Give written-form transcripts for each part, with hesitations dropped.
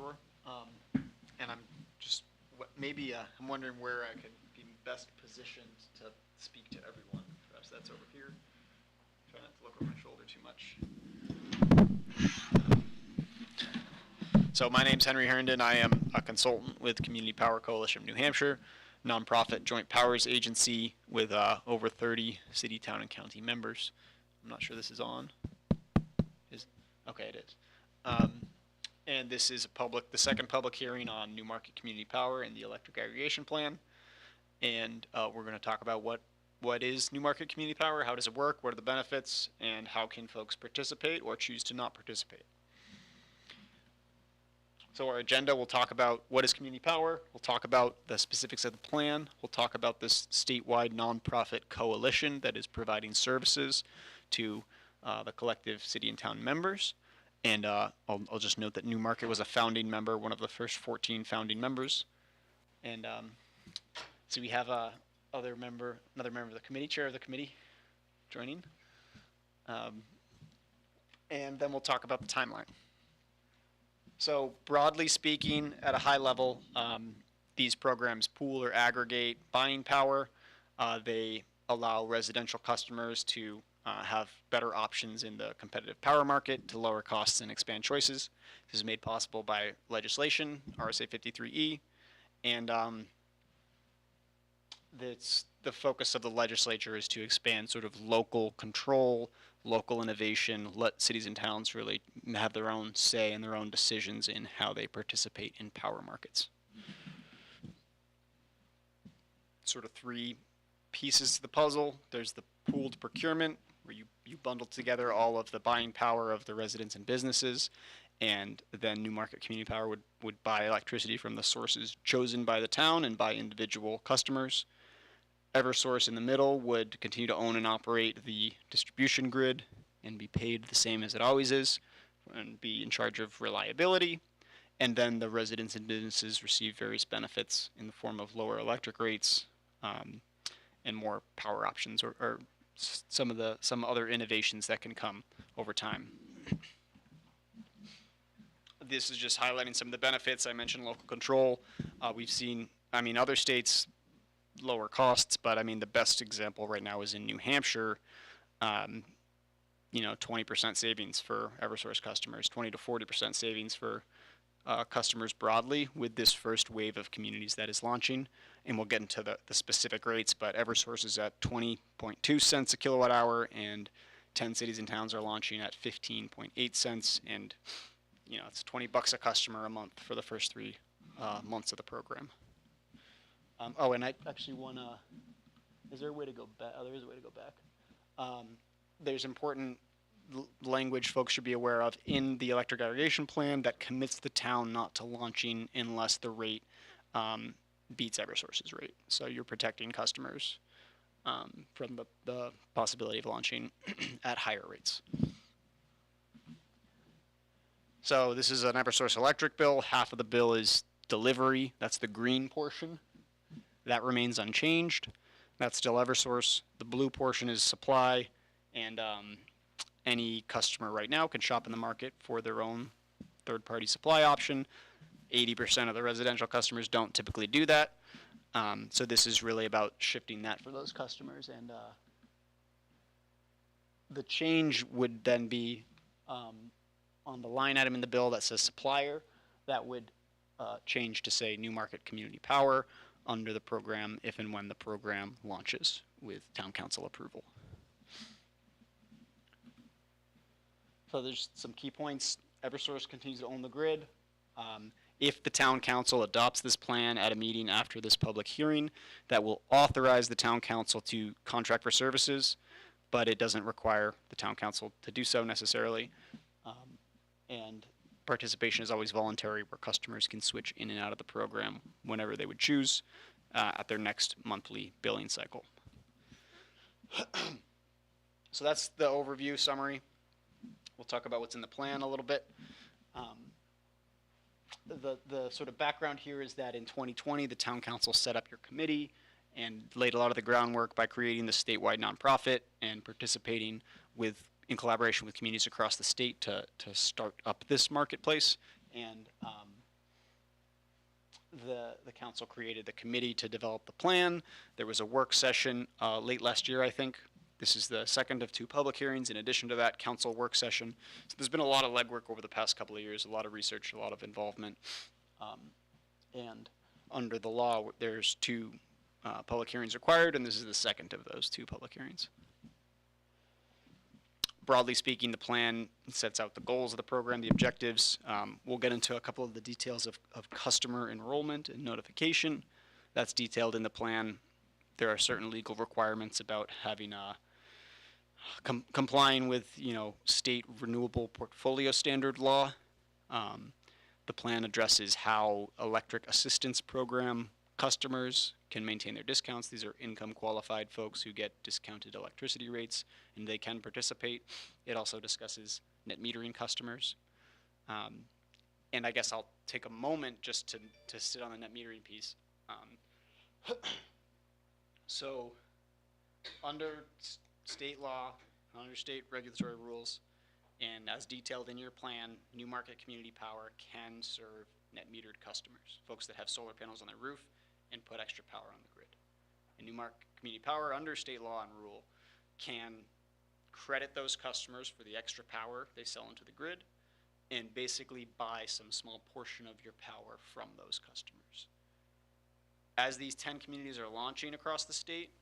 sure. And I'm just I'm wondering where I could be best positioned to speak to everyone. Perhaps that's over here. Try not to look over my shoulder too much. So my name's Henry Herndon. I am a consultant with Community Power Coalition of New Hampshire, nonprofit joint powers agency with over 30 city, town, and county members. I'm not sure this is on. Okay, it is. And this is the second public hearing on Newmarket Community Power and the electric aggregation plan. And we're going to talk about what is Newmarket Community Power, how does it work, what are the benefits, and how can folks participate or choose to not participate. So our agenda, we'll talk about what is community power, we'll talk about the specifics of the plan, we'll talk about this statewide nonprofit coalition that is providing services to the collective city and town members. And I'll just note that Newmarket was a founding member, one of the first 14 founding members. And so we have another member of the committee, chair of the committee, joining. And then we'll talk about the timeline. So broadly speaking, at a high level, these programs pool or aggregate buying power. They allow residential customers to have better options in the competitive power market to lower costs and expand choices. This is made possible by legislation, RSA 53E, and the focus of the legislature is to expand sort of local control, local innovation, let cities and towns really have their own say and their own decisions in how they participate in power markets. Sort of three pieces to the puzzle. There's the pooled procurement, where you bundle together all of the buying power of the residents and businesses, and then Newmarket Community Power would buy electricity from the sources chosen by the town and by individual customers. Eversource in the middle would continue to own and operate the distribution grid and be paid the same as it always is and be in charge of reliability. And then the residents and businesses receive various benefits in the form of lower electric rates and more power options or some other innovations that can come over time. This is just highlighting some of the benefits. I mentioned local control. We've seen, other states lower costs, but the best example right now is in New Hampshire. 20% savings for Eversource customers, 20 to 40% savings for customers broadly with this first wave of communities that is launching. And we'll get into the specific rates, but Eversource is at 20.2 cents a kilowatt hour, and 10 cities and towns are launching at 15.8 cents. And, it's $20 a customer a month for the first 3 months of the program. And I actually want to, is there a way to go back? Oh, there is a way to go back. There's important language folks should be aware of in the electric aggregation plan that commits the town not to launching unless the rate beats Eversource's rate. So you're protecting customers from the possibility of launching at higher rates. So this is an Eversource electric bill. Half of the bill is delivery. That's the green portion. That remains unchanged. That's still Eversource. The blue portion is supply, and any customer right now can shop in the market for their own third-party supply option. 80% of the residential customers don't typically do that. So this is really about shifting that for those customers. And the change would then be on the line item in the bill that says supplier. That would change to say Newmarket Community Power under the program if and when the program launches with town council approval. So there's some key points. Eversource continues to own the grid. If the town council adopts this plan at a meeting after this public hearing, that will authorize the town council to contract for services, but it doesn't require the town council to do so necessarily. And participation is always voluntary, where customers can switch in and out of the program whenever they would choose at their next monthly billing cycle. So that's the overview summary. We'll talk about what's in the plan a little bit. The sort of background here is that in 2020, the town council set up your committee and laid a lot of the groundwork by creating the statewide nonprofit and participating in collaboration with communities across the state to start up this marketplace. And the council created the committee to develop the plan. There was a work session late last year, I think. This is the second of 2 public hearings. In addition to that, council work session. So there's been a lot of legwork over the past couple of years, a lot of research, a lot of involvement. And under the law, there's 2 public hearings required, and this is the second of those 2 public hearings. Broadly speaking, the plan sets out the goals of the program, the objectives. We'll get into a couple of the details of customer enrollment and notification. That's detailed in the plan. There are certain legal requirements about having complying with, state renewable portfolio standard law. The plan addresses how electric assistance program customers can maintain their discounts. These are income qualified folks who get discounted electricity rates, and they can participate. It also discusses net metering customers. And I guess I'll take a moment just to sit on the net metering piece. So under state law, under state regulatory rules, and as detailed in your plan, Newmarket Community Power can serve net metered customers, folks that have solar panels on their roof and put extra power on the grid. And Newmarket Community Power, under state law and rule, can credit those customers for the extra power they sell into the grid and basically buy some small portion of your power from those customers. As these 10 communities are launching across the state,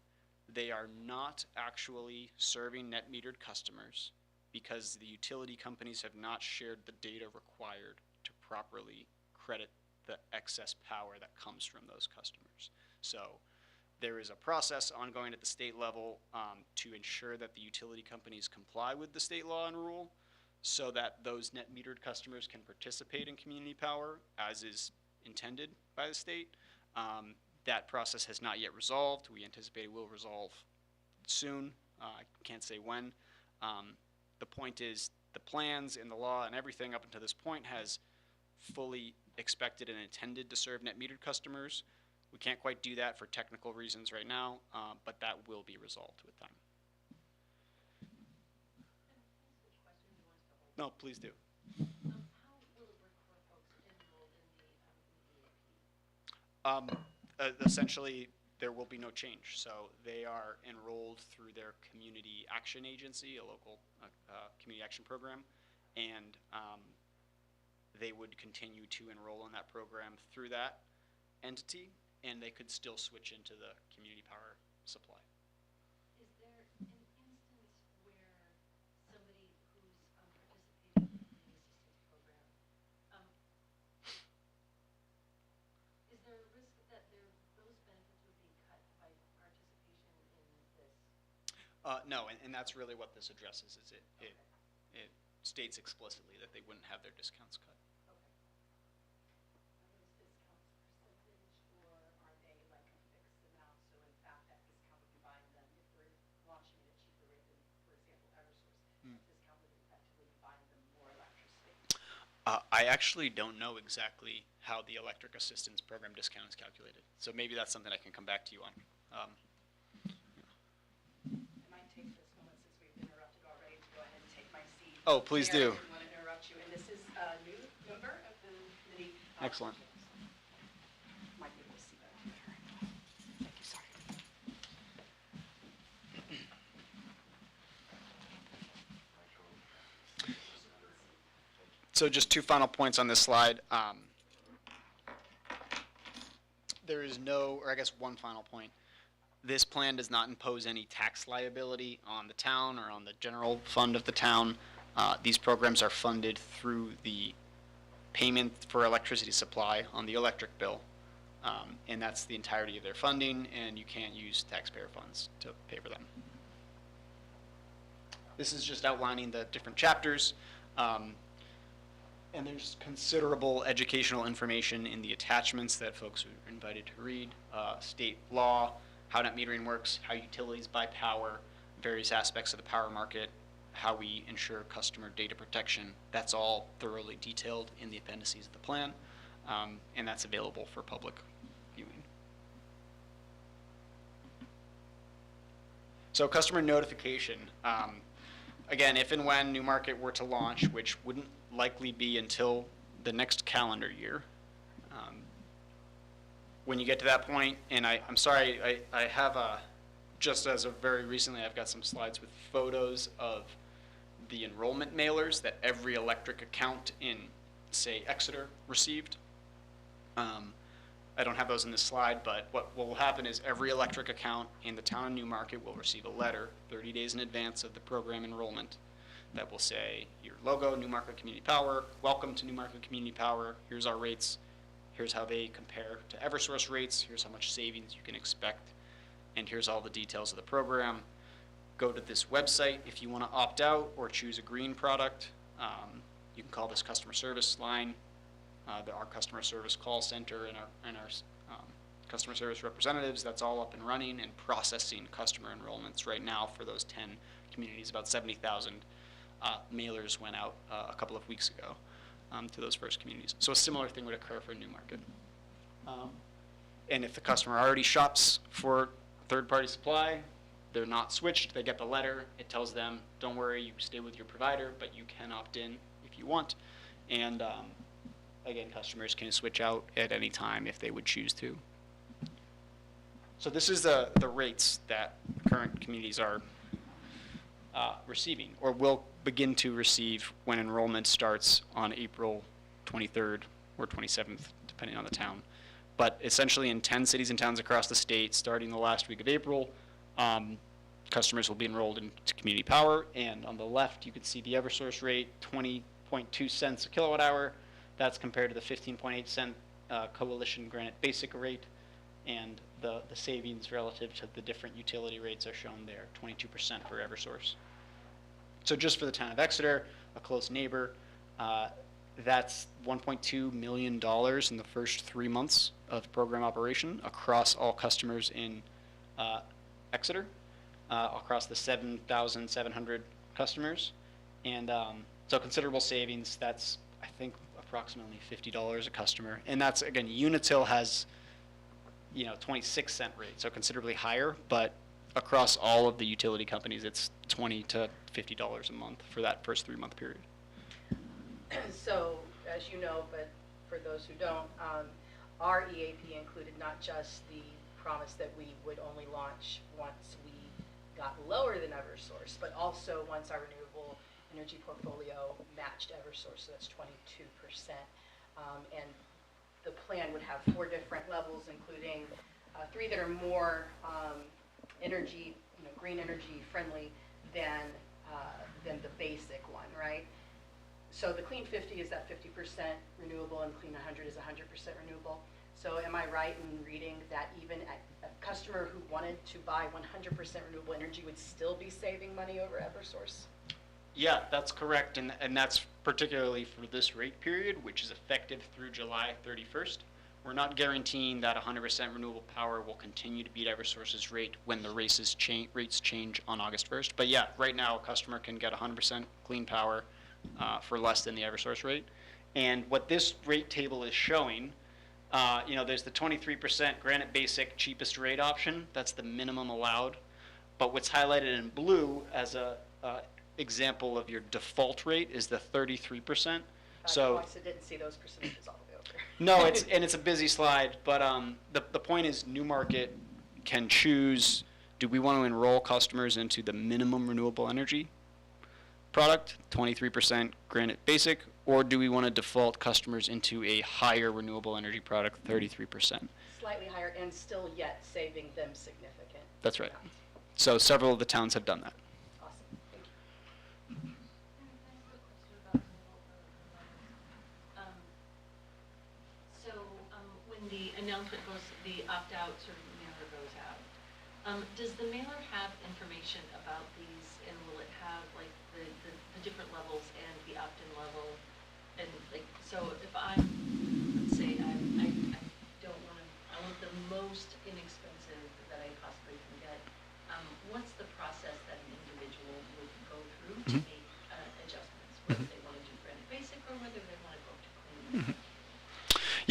they are not actually serving net metered customers because the utility companies have not shared the data required to properly credit the excess power that comes from those customers. So there is a process ongoing at the state level to ensure that the utility companies comply with the state law and rule so that those net metered customers can participate in community power as is intended by the state. That process has not yet resolved. We anticipate it will resolve soon. I can't say when. The point is the plans and the law and everything up until this point has fully expected and intended to serve net metered customers. We can't quite do that for technical reasons right now, but that will be resolved with time. No, please do. How will it work for folks enrolled in the EAP? Essentially, there will be no change. So they are enrolled through their community action agency, a local community action program, and they would continue to enroll in that program through that entity, and they could still switch into the community power supply. Is there an instance where somebody who's participating in the assistance program, is there a risk that those benefits would be cut by participation in this? No, and that's really what this addresses. Is it states explicitly that they wouldn't have their discounts cut. Okay. Are those discounts percentage, or are they like a fixed amount? So in fact, that discount would be buying them if we're launching at a cheaper rate than, for example, Eversource. That discount would effectively be buying them more electricity. I actually don't know exactly how the electric assistance program discount is calculated. So maybe that's something I can come back to you on. I might take this moment, since we've interrupted already, to go ahead and take my seat. Oh, please do. I didn't want to interrupt you. And this is a new member of the committee. Excellent. Might be able to see that better. Thank you, sorry. So just 2 final points on this slide. There is no, or I guess 1 final point. This plan does not impose any tax liability on the town or on the general fund of the town. These programs are funded through the payment for electricity supply on the electric bill. And that's the entirety of their funding, and you can't use taxpayer funds to pay for them. This is just outlining the different chapters. And there's considerable educational information in the attachments that folks are invited to read. State law, how net metering works, how utilities buy power, various aspects of the power market, how we ensure customer data protection. That's all thoroughly detailed in the appendices of the plan, and that's available for public viewing. So customer notification. Again, if and when Newmarket were to launch, which wouldn't likely be until the next calendar year, when you get to that point, and I'm sorry, I have just as of very recently, I've got some slides with photos of the enrollment mailers that every electric account in, say, Exeter received. I don't have those in this slide, but what will happen is every electric account in the town of Newmarket will receive a letter 30 days in advance of the program enrollment that will say, your logo, Newmarket Community Power, welcome to Newmarket Community Power, here's our rates, here's how they compare to Eversource rates, here's how much savings you can expect, and here's all the details of the program. Go to this website if you want to opt out or choose a green product. You can call this customer service line, our customer service call center and our customer service representatives. That's all up and running and processing customer enrollments right now for those 10 communities. About 70,000 mailers went out a couple of weeks ago to those first communities. So a similar thing would occur for Newmarket. And if the customer already shops for third-party supply, they're not switched, they get the letter, it tells them, don't worry, you stay with your provider, but you can opt in if you want. And again, customers can switch out at any time if they would choose to. So this is the rates that current communities are receiving, or will begin to receive when enrollment starts on April 23rd or 27th, depending on the town. But essentially in 10 cities and towns across the state, starting the last week of April, customers will be enrolled into Community Power. And on the left, you can see the Eversource rate, 20.2 cents a kilowatt hour. That's compared to the 15.8 cent Coalition Granite Basic rate. And the savings relative to the different utility rates are shown there, 22% for Eversource. So just for the town of Exeter, a close neighbor, that's $1.2 million in the first 3 months of program operation across all customers in Exeter, across the 7,700 customers. And so considerable savings. That's, I think, approximately $50 a customer. And that's, again, Unitil has, 26 cent rate, so considerably higher, but across all of the utility companies, it's $20 to $50 a month for that first 3 month period. So, as you know, but for those who don't, our EAP included not just the promise that we would only launch once we got lower than Eversource, but also once our renewable energy portfolio matched Eversource, so that's 22%. And the plan would have 4 different levels, including 3 that are more energy, green energy friendly than the basic one, right? So the Clean 50 is that 50% renewable, and Clean 100 is 100% renewable. So am I right in reading that even a customer who wanted to buy 100% renewable energy would still be saving money over Eversource? Yeah, that's correct, and that's particularly for this rate period, which is effective through July 31st. We're not guaranteeing that 100% renewable power will continue to beat Eversource's rate when the rates change on August 1st. But yeah, right now a customer can get 100% clean power for less than the Eversource rate. And what this rate table is showing, there's the 23% Granite Basic cheapest rate option. That's the minimum allowed. But what's highlighted in blue as a example of your default rate is the 33%. So I didn't see those percentages all the way over. no, it's a busy slide, but the point is Newmarket can choose, do we want to enroll customers into the minimum renewable energy product, 23% Granite Basic, or do we want to default customers into a higher renewable energy product, 33%? Slightly higher and still yet saving them significant. That's right. So several of the towns have done that. Awesome, thank you. So when the announcement goes, the opt-out sort of mailer goes out, does the mailer have information about these, and will it have like the different levels and the opt-in level? And like, so if I'm, let's say I don't want to, I want the most inexpensive that I possibly can get, what's the process that an individual would go through to make adjustments, whether they want to do Granite Basic or whether they want to go to Clean?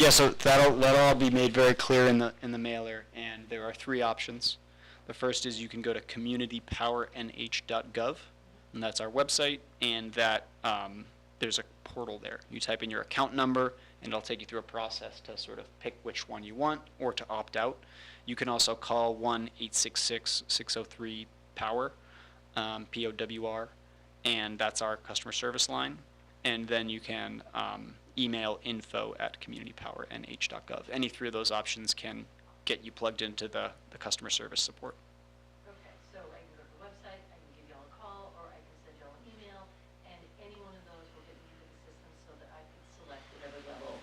Yeah, so that'll all be made very clear in the mailer, and there are 3 options. The first is you can go to communitypowernh.gov, and that's our website, and that there's a portal there. You type in your account number, and it'll take you through a process to sort of pick which one you want or to opt out. You can also call 1-866-603-POWER, POWR, and that's our customer service line. And then you can email info@communitypowernh.gov. Any three of those options can get you plugged into the customer service support. Okay, so I can go to the website, I can give y'all a call, or I can send y'all an email, and any one of those will get me into the system so that I can select whatever level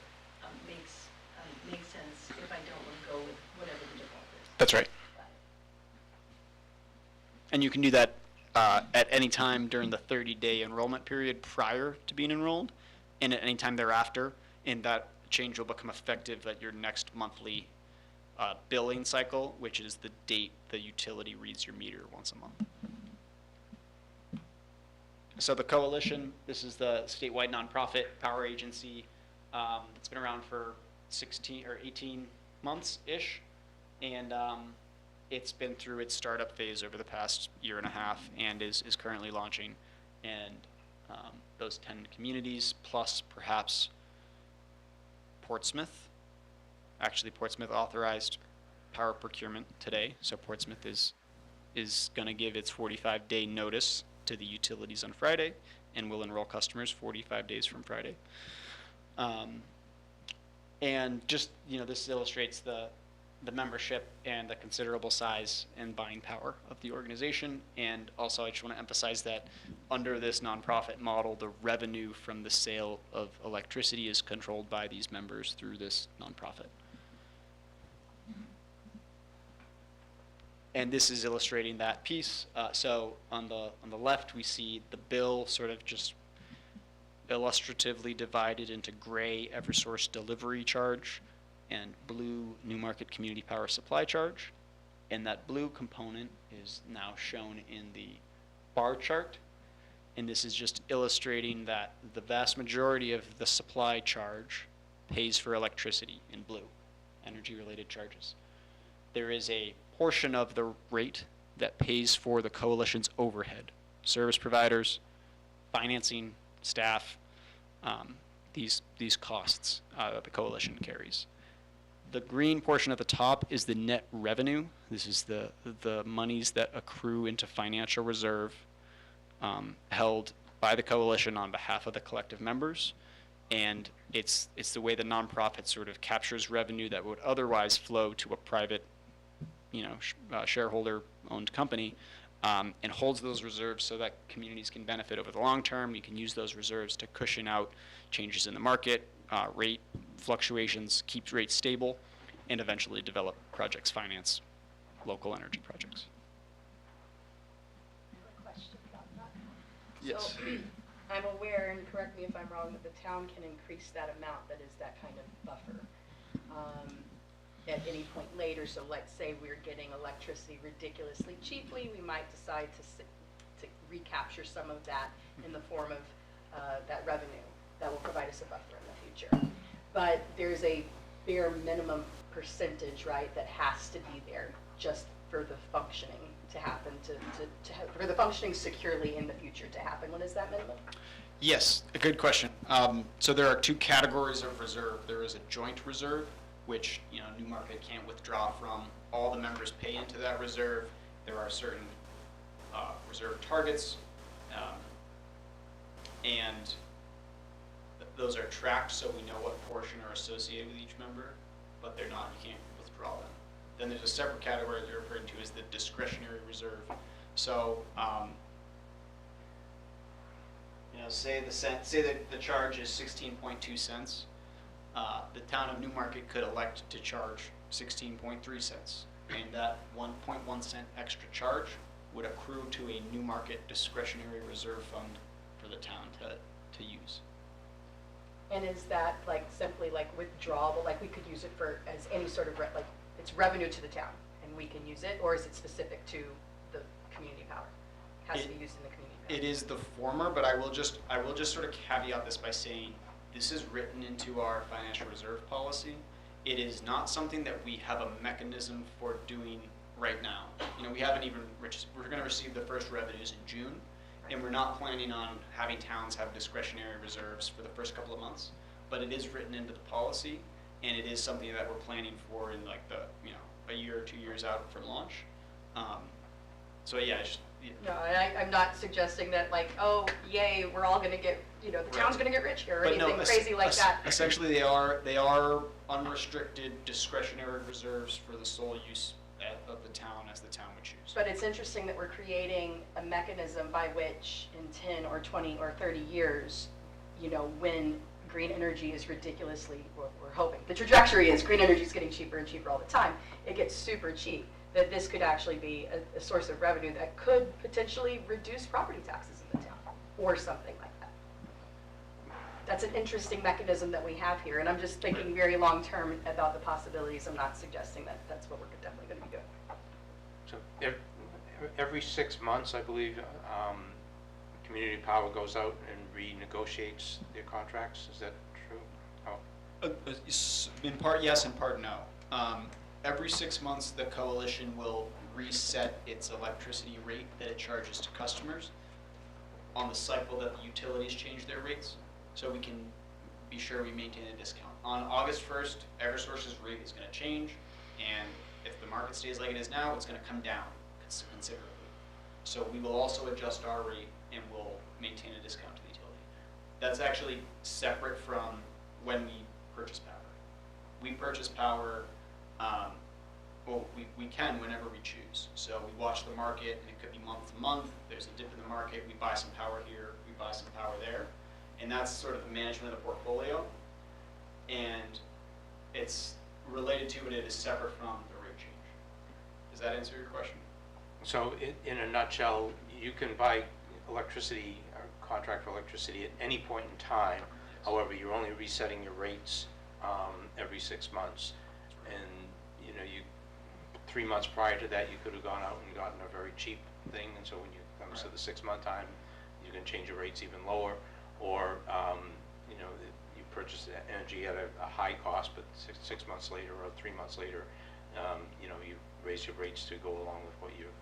makes sense if I don't want to go with whatever the default is. That's right. Got it. And you can do that at any time during the 30-day enrollment period prior to being enrolled, and at any time thereafter. And that change will become effective at your next monthly billing cycle, which is the date the utility reads your meter once a month. So the coalition, this is the statewide nonprofit power agency. It's been around for 16 or 18 months-ish, and it's been through its startup phase over the past year and a half and is currently launching. And those 10 communities, plus perhaps Portsmouth. Actually, Portsmouth authorized power procurement today, so Portsmouth is going to give its 45-day notice to the utilities on Friday, and will enroll customers 45 days from Friday. And just, this illustrates the membership and the considerable size and buying power of the organization. And also, I just want to emphasize that under this nonprofit model, the revenue from the sale of electricity is controlled by these members through this nonprofit. And this is illustrating that piece. So on the left, we see the bill sort of just illustratively divided into gray Eversource delivery charge and blue Newmarket community power supply charge. And that blue component is now shown in the bar chart. And this is just illustrating that the vast majority of the supply charge pays for electricity in blue, energy-related charges. There is a portion of the rate that pays for the coalition's overhead, service providers, financing, staff, these costs that the coalition carries. The green portion at the top is the net revenue. This is the monies that accrue into financial reserve held by the coalition on behalf of the collective members. And it's the way the nonprofit sort of captures revenue that would otherwise flow to a private, shareholder-owned company, and holds those reserves so that communities can benefit over the long term. You can use those reserves to cushion out changes in the market, rate fluctuations, keep rates stable, and eventually develop projects, finance local energy projects. I have a question about that. Yes. So, I'm aware, and correct me if I'm wrong, that the town can increase that amount that is that kind of buffer at any point later. So let's say we're getting electricity ridiculously cheaply, we might decide to recapture some of that in the form of that revenue that will provide us a buffer in the future. But there's a bare minimum percentage, right, that has to be there just for the functioning to happen, for the functioning securely in the future to happen. What is that minimum? Yes, a good question. So there are two categories of reserve. There is a joint reserve, which Newmarket can't withdraw from. All the members pay into that reserve. There are certain reserve targets, and those are tracked so we know what portion are associated with each member, but they're not. You can't withdraw them. Then there's a separate category that you're referring to as the discretionary reserve. So, say that the charge is 16.2 cents. The town of Newmarket could elect to charge 16.3 cents, and that 1.1 cent extra charge would accrue to a Newmarket discretionary reserve fund for the town to use. And is that simply withdrawable, like we could use it for as any sort of, it's revenue to the town and we can use it, or is it specific to the community power? Has to be used in the community power? It is the former, but I will just sort of caveat this by saying this is written into our financial reserve policy. It is not something that we have a mechanism for doing right now. We haven't even, we're going to receive the first revenues in June, and we're not planning on having towns have discretionary reserves for the first couple of months. but it is written into the policy, and it is something that we're planning for in like the, a year or 2 years out from launch. So yeah, No, and I'm not suggesting that like, oh, yay, we're all gonna get, the town's gonna get rich here, or But no, anything crazy like that. Essentially, they are unrestricted discretionary reserves for the sole use of the town as the town would choose. But it's interesting that we're creating a mechanism by which in 10 or 20 or 30 years, when green energy is ridiculously, we're hoping, the trajectory is green energy is getting cheaper and cheaper all the time, it gets super cheap, that this could actually be a source of revenue that could potentially reduce property taxes in the town, or something like that. That's an interesting mechanism that we have here, and I'm just thinking very long-term about the possibilities. I'm not suggesting that that's what we're definitely going to be doing. So every 6 months, I believe, Community Power goes out and renegotiates their contracts. Is that true? In part yes, in part no. Every 6 months, the coalition will reset its electricity rate that it charges to customers on the cycle that the utilities change their rates, so we can be sure we maintain a discount. On August 1st, Eversource's rate is going to change, and if the market stays like it is now, it's going to come down considerably. So we will also adjust our rate, and we'll maintain a discount to the utility. That's actually separate from when we purchase power. We purchase power, we can whenever we choose. So we watch the market, and it could be month to month. There's a dip in the market, we buy some power here, we buy some power there. And that's sort of the management of the portfolio. And it's related to, but it is separate from the rate change. Does that answer your question? So in a nutshell, you can buy electricity, or contract for electricity at any point in time. However, you're only resetting your rates every 6 months. And 3 months prior to that, you could have gone out and gotten a very cheap thing. And so when you come to the 6 month time, you can change your rates even lower. Or you purchase energy at a high cost, but six months later or 3 months later, you raise your rates to go along with what you've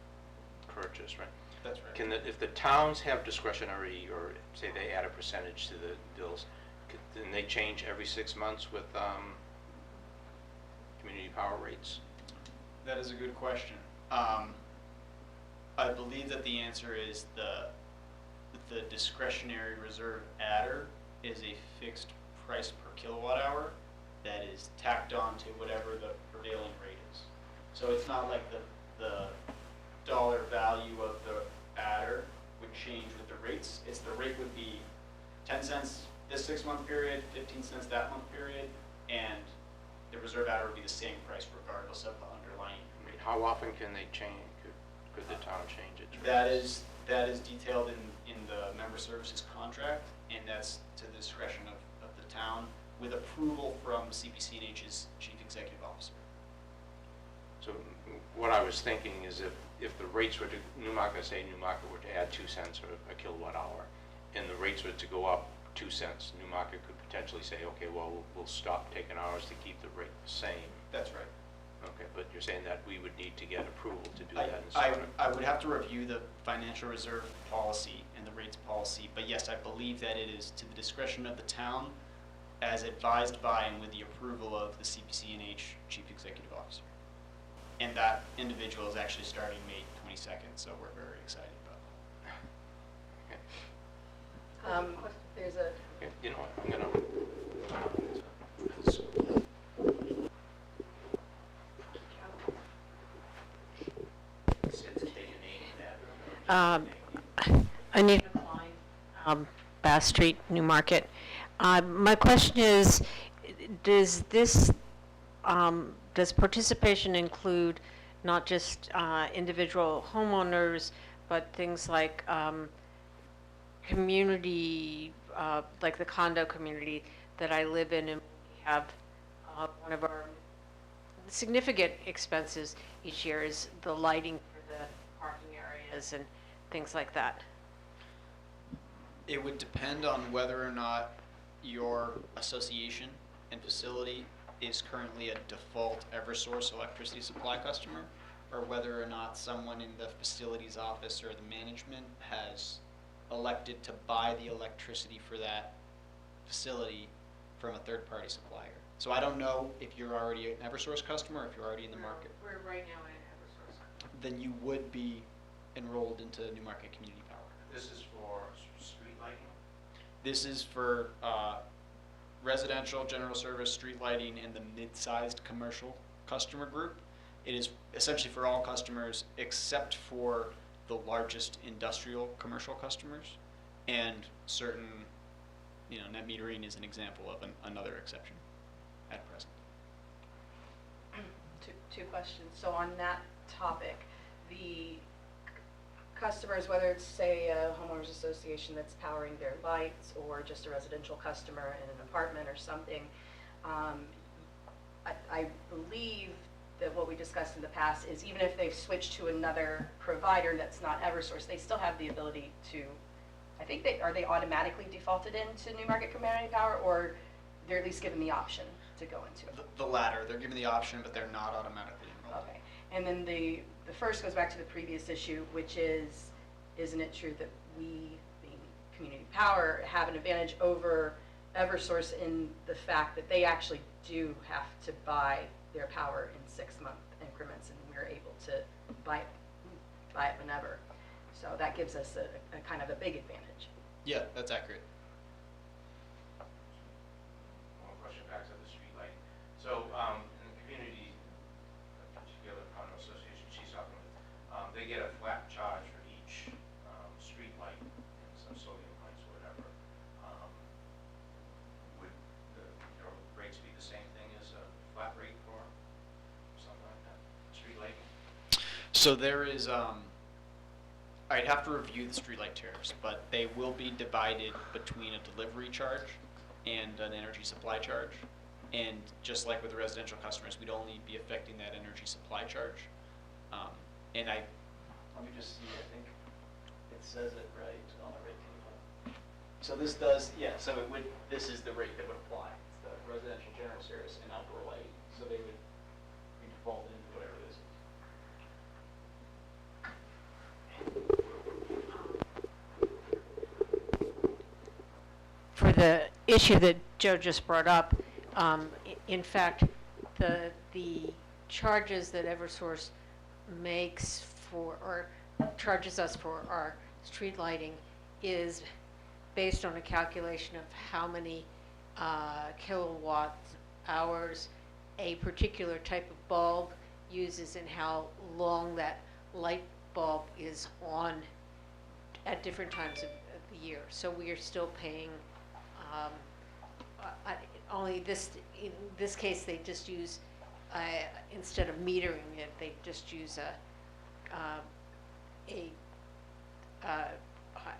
purchased, right? That's right. If the towns have discretionary, or say they add a percentage to the bills, can they change every 6 months with community power rates? That is a good question. I believe that the answer is the discretionary reserve adder is a fixed price per kilowatt hour that is tacked on to whatever the prevailing rate is. So it's not like the dollar value of the adder would change with the rates. It's the rate would be 10 cents this 6 month period, 15 cents that month period, and the reserve adder would be the same price regardless of the underlying rate. How often can they change? Could the town change its rates? That is detailed in the member services contract, and that's to the discretion of the town with approval from CPC&H's chief executive officer. So what I was thinking is if the rates were to, Newmarket were to add 2 cents a kilowatt hour, and the rates were to go up 2 cents, Newmarket could potentially say, okay, well, we'll stop taking ours to keep the rate the same. That's right. Okay, but you're saying that we would need to get approval to do that in Sarah. I would have to review the financial reserve policy and the rates policy, but yes, I believe that it is to the discretion of the town as advised by and with the approval of the CPC&H chief executive officer. And that individual is actually starting May 22nd, so we're very excited about it. Okay. There's a Okay, you know what, I'm gonna. Anita Klein, Bass Street, Newmarket. My question is, does participation include not just individual homeowners, but things like community, like the condo community that I live in, and we have one of our significant expenses each year is the lighting for the parking areas and things like that. It would depend on whether or not your association and facility is currently a default Eversource electricity supply customer, or whether or not someone in the facilities office or the management has elected to buy the electricity for that facility from a third-party supplier. So I don't know if you're already an Eversource customer or if you're already in the market. We're right now in Eversource. Then you would be enrolled into Newmarket Community Power. This is for street lighting? This is for residential, general service, street lighting, and the mid-sized commercial customer group. It is essentially for all customers except for the largest industrial commercial customers, and certain, net metering is an example of another exception at present. Two questions. So on that topic, the customers, whether it's, say, a homeowners association that's powering their lights or just a residential customer in an apartment or something, I believe that what we discussed in the past is even if they've switched to another provider that's not Eversource, they still have the ability to, I think are they automatically defaulted into Newmarket Community Power, or they're at least given the option to go into it? The latter, they're given the option, but they're not automatically enrolled. Okay, and then the first goes back to the previous issue, which is, isn't it true that we, being Community Power, have an advantage over Eversource in the fact that they actually do have to buy their power in 6-month increments, and we're able to buy it whenever. So that gives us a kind of a big advantage. Yeah, that's accurate. One question back to the street lighting. So, in the community, particular condo association she's talking with, they get a flat charge for each, street light, and some sodium lights or whatever. Would your rates be the same thing as a flat rate for something like that, street lighting? So there is, I'd have to review the streetlight tariffs, but they will be divided between a delivery charge and an energy supply charge. And just like with the residential customers, we'd only be affecting that energy supply charge. And let me just see, I think it says it right on the rate table. So this does, so this is the rate that would apply. It's the residential, general service, and outdoor lighting. So they would be defaulted into whatever this is. For the issue that Joe just brought up, in fact, the charges that Eversource makes for, or charges us for our street lighting is based on a calculation of how many kilowatt hours a particular type of bulb uses and how long that light bulb is on at different times of the year. So we are still paying, only in this case, they just use, instead of metering it, they just use a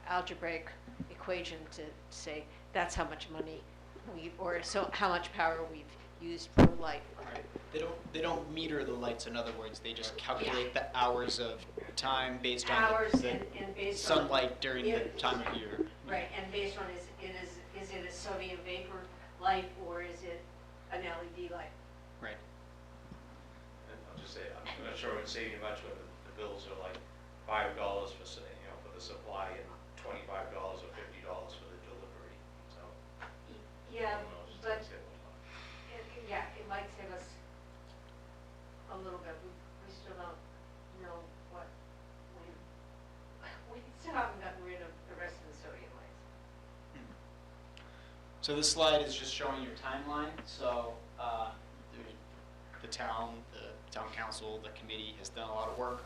algebraic equation to say that's how much money how much power we've used per light. Right. They don't meter the lights. In other words, they just calculate the hours of time based on Hours the and based on sunlight during the time of year. Right, and based on is it a sodium vapor light or is it an LED light? Right. And I'll just say, I'm not sure it would save you much when the bills are like $5 for, for the supply and $25 or $50 for the delivery, so. Yeah, who knows, it's but gonna save a lot. it might save us a little bit. We still don't know what we still haven't gotten rid of the rest of the sodium lights. So this slide is just showing your timeline. So the town council, the committee has done a lot of work.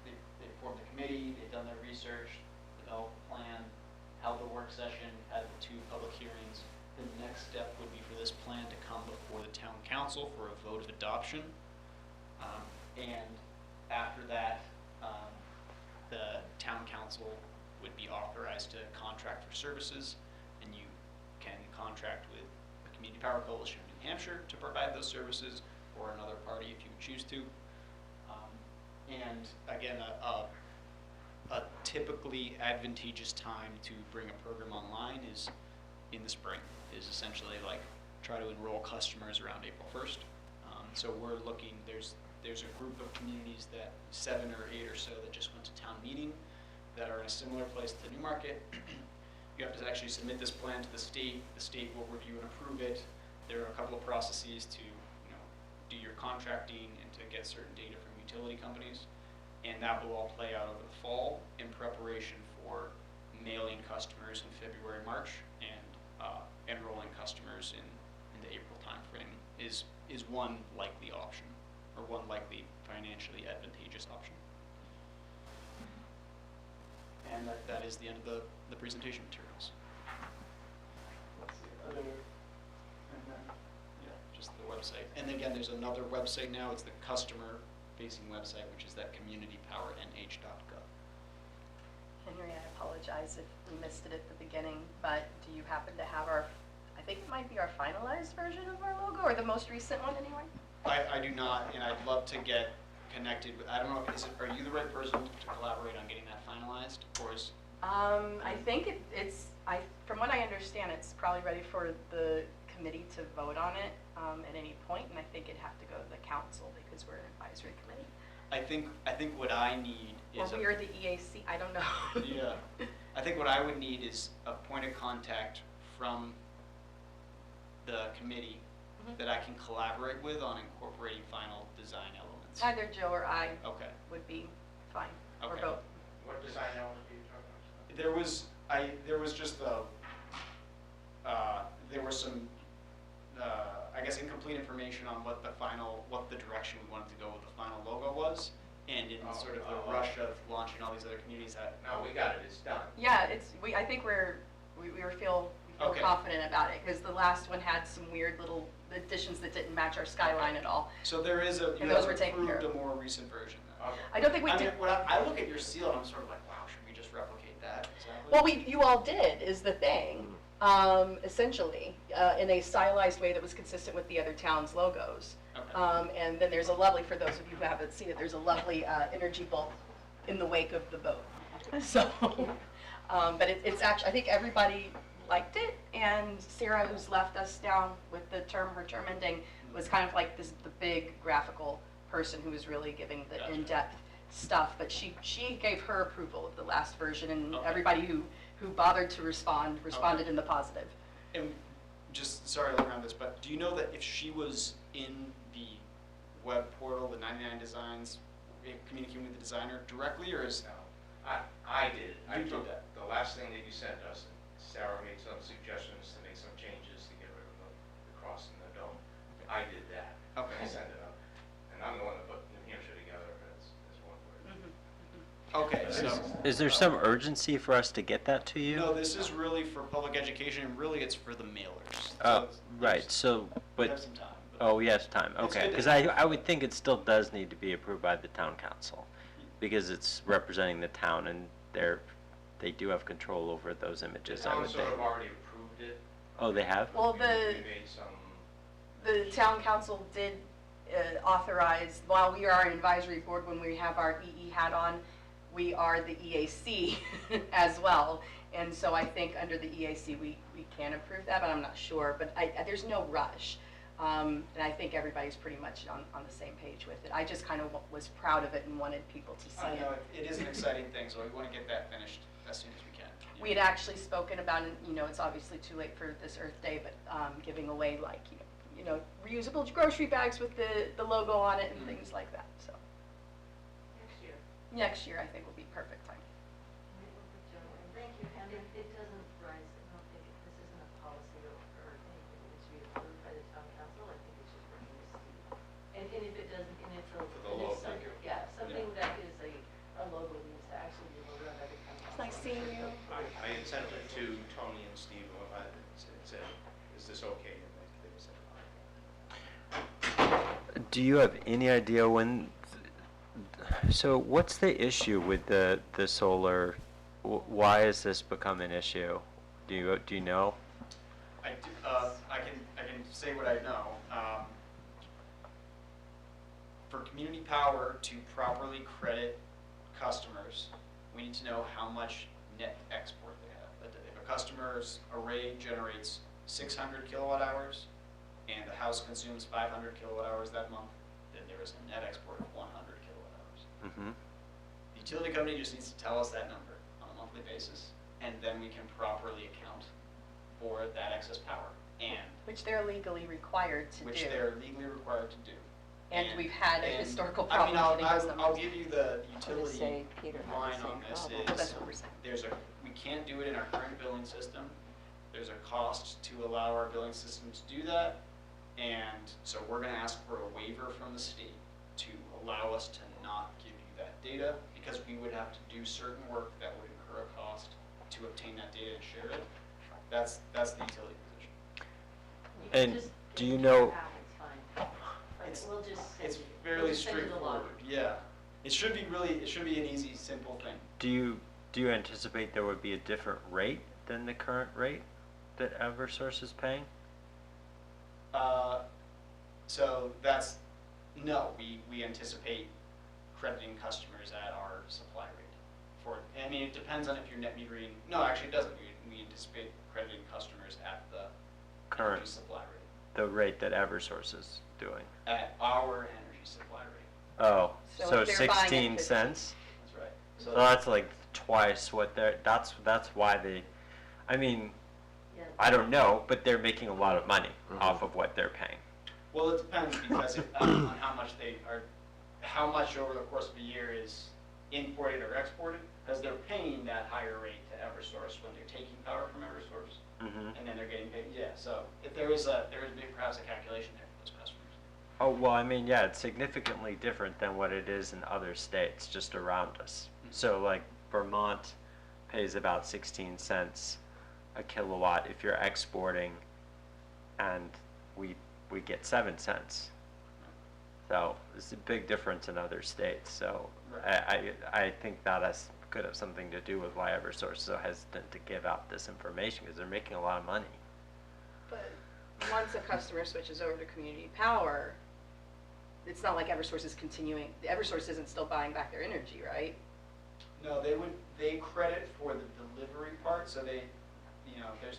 They formed a committee, they've done their research, developed a plan, held the work session, had the 2 public hearings. The next step would be for this plan to come before the town council for a vote of adoption. And after that, the town council would be authorized to contract for services, and you can contract with the Community Power Coalition of New Hampshire to provide those services, or another party if you would choose to. And again, a typically advantageous time to bring a program online is in the spring, is essentially like try to enroll customers around April 1st. So we're looking, there's a group of communities that 7 or 8 or so that just went to town meeting that are in a similar place to Newmarket. you have to actually submit this plan to the state will review and approve it. There are a couple of processes to, do your contracting and to get certain data from utility companies. And that will all play out over the fall in preparation for mailing customers in February, March, and enrolling customers in the April timeframe is one likely option, or one likely financially advantageous option. And that is the end of the presentation materials. Let's see, just the website. And again, there's another website now. It's the customer-facing website, which is that communitypowernh.gov. Henry, I apologize if we missed it at the beginning, but do you happen to have I think it might be our finalized version of our logo, or the most recent one anyway? I do not, and I'd love to get connected with, I don't know, are you the right person to collaborate on getting that finalized, or is? I think from what I understand, it's probably ready for the committee to vote on it at any point, and I think it'd have to go to the council because we're an advisory committee. I think what I need is. Or we are the EAC, I don't know. Yeah, I think what I would need is a point of contact from the committee that I can collaborate with on incorporating final design elements. Either Joe or I Okay. would be fine, or Okay. both. What design element are you talking about? There was just there was some, I guess, incomplete information on what the direction we wanted to go with the final logo was, and in sort of the rush of launching all these other communities No, we got it, it's done. Yeah, I think we feel Okay. confident about it, because the last one had some weird little additions that didn't match our skyline at all. So there is you And those have were taken care approved of. a more recent version then. Okay. I don't think we I did. mean, when I look at your seal and I'm sort of like, wow, should we just replicate that? Exactly. Well, you all did, is the thing, essentially, in a stylized way that was consistent with the other towns' logos. Okay. And then there's a lovely, for those of you who haven't seen it, there's a lovely energy bulb in the wake of the boat. So, but it's actually, I think everybody liked it, and Sarah, who's left us down with her term ending, was kind of like the big graphical person who was really giving the Gotcha. in-depth stuff, but she gave her approval of the last version, and Okay. everybody who bothered to responded in the positive. And just, sorry to look around this, but do you know that if she was in the web portal, the 99 Designs, communicating with the designer directly, or is? No, I did. I You did took that. the last thing that you sent us, and Sarah made some suggestions to make some changes to get rid of the cross and the dome. I did that. Okay. I sent it up, and I'm the one that put New Hampshire together as one word. Okay, so, Is there some urgency for us to get that to you? no, this is really for public education, and really it's for the mailers. Oh, So right, so, we have but, some time. oh, yes, time, It's okay. good to Because have. I would think it still does need to be approved by the town council, because it's representing the town, and they do have control over those The images, I town would sort think. of already approved it. Oh, they have? Well, We the made some, town council did authorize, while we are an advisory board, when we have our EE hat on, we are the EAC as well. And so I think under the EAC, we can approve that, but I'm not sure. But there's no rush. And I think everybody's pretty much on the same page with it. I just kind of was proud of it and wanted people to see I it. know, it is an exciting thing, so we want to get that finished as soon as we can. We had actually spoken about it, it's obviously too late for this Earth Day, but giving away like, reusable grocery bags with the logo on it and things like that, so. Next year. Next year, I think, will be perfect time. Thank you, and it doesn't rise, I don't think, this isn't a policy or anything that needs to be approved by the town council, I think it's just working with Steve. And if it doesn't, and it's a. For the and logo. it's something- Yeah, something that is a logo needs to actually be a logo of every town council. It's nice seeing you. I had sent it to Tony and Steve, and I said, is this okay? And they said, fine. Do you have any idea when, so what's the issue with the solar? Why has this become an issue? Do you know? I can say what I know. For community power to properly credit customers, we need to know how much net export they have. That if a customer's array generates 600 kilowatt hours and the house consumes 500 kilowatt hours that month, then there is a net export of 100 kilowatt hours. Mm-hmm. The utility company just needs to tell us that number on a monthly basis, and then we can properly account for that excess power, and Which they're legally required to do. which they're legally required to do. And we've had a and, historical I mean, problem getting those I'll numbers. give you the utility say Peter had the line same on this problem. Well, that's is, what we're saying. we can't do it in our current billing system. There's a cost to allow our billing system to do that, and so we're gonna ask for a waiver from the state to allow us to not give you that data, because we would have to do certain work that would incur a cost to obtain that data and share it. That's the utility position. And Just do you get know- your app, it's fine. Like, It's- we'll just send It's you- fairly we'll just send you the straightforward, login. yeah. It should be an easy, simple thing. Do you anticipate there would be a different rate than the current rate that Eversource is paying? So no, we anticipate crediting customers at our supply rate. I mean, it depends on if you're net metering, no, actually it doesn't. We anticipate crediting customers at the Current. energy supply rate, The rate that Eversource is doing? at our energy supply rate. Oh, So so if they're buying at 16 15. cents? That's right. So that's like twice what that's why they, I mean, Yeah. I don't know, but they're making a lot of money off of what they're paying. Well, it depends because on how much over the course of a year is imported or exported, because they're paying that higher rate to Eversource when they're taking power from Eversource, Mm-hmm. and then they're getting paid, yeah, so if there is perhaps a calculation there for those customers. Oh, well, I mean, yeah, it's significantly different than what it is in other states just around us. So like Vermont pays about 16 cents a kilowatt if you're exporting, and we get 7 cents. So it's a big difference in other states. So Right. I think that could have something to do with why Eversource is so hesitant to give out this information, because they're making a lot of money. But once a customer switches over to community power, it's not like Eversource is continuing, Eversource isn't still buying back their energy, right? No, they credit for the delivery part, so they, there's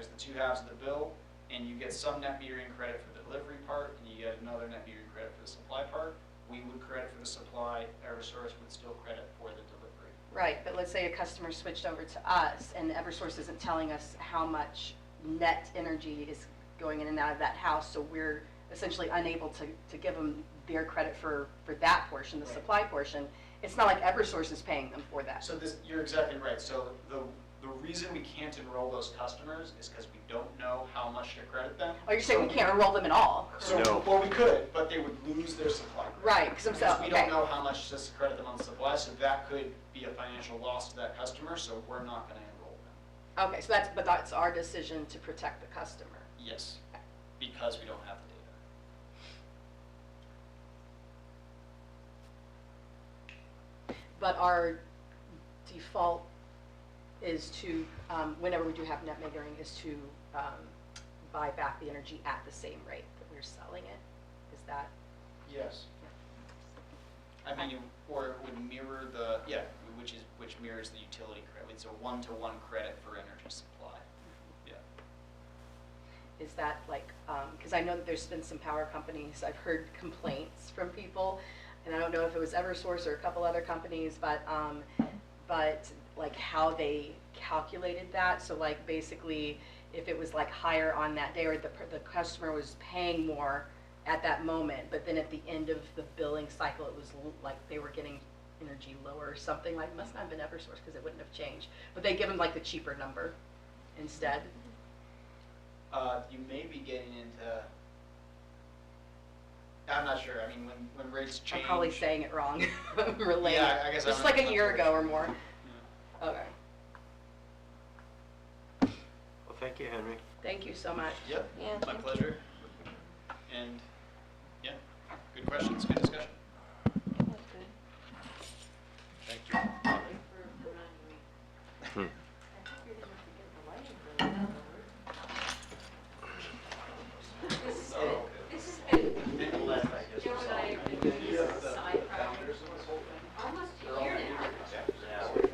the two halves of the bill, and you get some net metering credit for the delivery part, and you get another net metering credit for the supply part. We would credit for the supply, Eversource would still credit for the delivery. Right, but let's say a customer switched over to us and Eversource isn't telling us how much net energy is going in and out of that house, so we're essentially unable to give them their credit for that portion, the Right. supply portion. It's not like Eversource is paying them for that. So you're exactly right. So the reason we can't enroll those customers is because we don't know how much to credit them. Oh, you're saying we can't enroll them at all? So, No. well, we could, but they would lose their supply credit. Right, because Because themselves, we okay. don't know how much to credit them on supply, so that could be a financial loss to that customer, so we're not gonna enroll them. Okay, so that's our decision to protect the customer. Yes, because we don't have the data. But our default is to, whenever we do have net metering, is to buy back the energy at the same rate that we're selling it. Is that? Yes. I mean, or it would mirror which mirrors the utility credit. It's a one-to-one credit for energy supply. Yeah. Is that like, because I know that there's been some power companies, I've heard complaints from people, and I don't know if it was Eversource or a couple other companies, but like how they calculated that. So like basically, if it was like higher on that day, or the customer was paying more at that moment, but then at the end of the billing cycle, it was like they were getting energy lower or something. Like, it must not have been Eversource because it wouldn't have changed. But they give them like the cheaper number instead. You may be getting into, I'm not sure, I mean, when rates change. I'm probably saying it wrong. Related. Yeah, I guess Just I'm like not a year sure. ago or more. Yeah. Okay. Well, thank you, Henry. Thank you so much. Yep, Yeah, my thank you. pleasure. And, yeah, good questions, good discussion. That's good. Thank you. For reminding me. I think you're gonna forget the lighting bill down This has been, Joe and I have been doing this as a side project for almost a year now. So we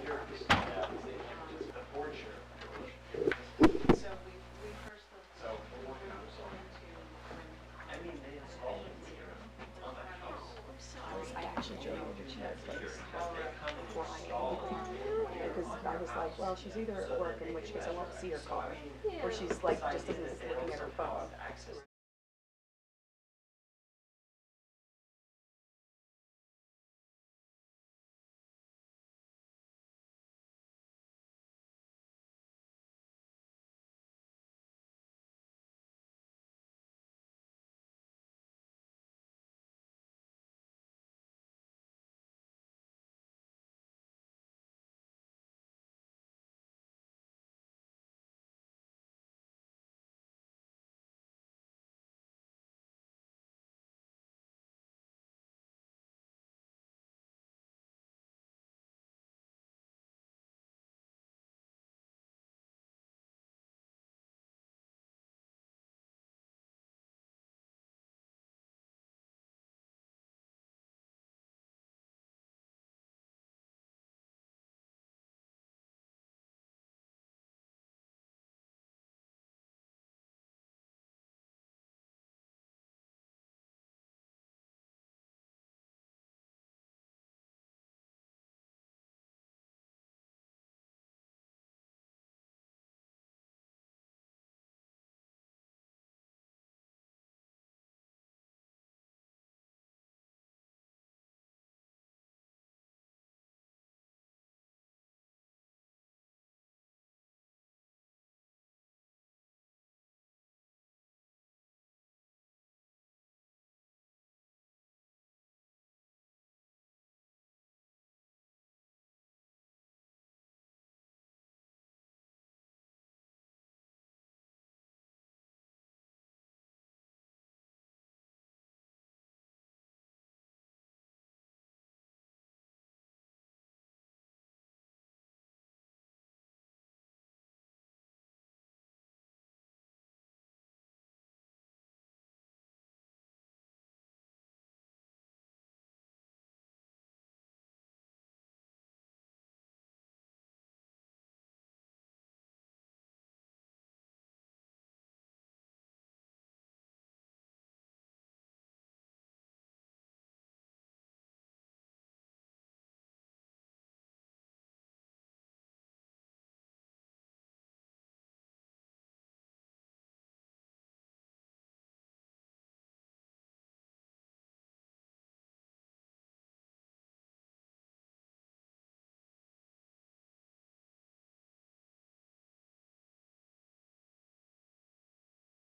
first looked into when I was like, well, she's either at work, in which case I won't see her car, or she's like, just isn't looking at her phone.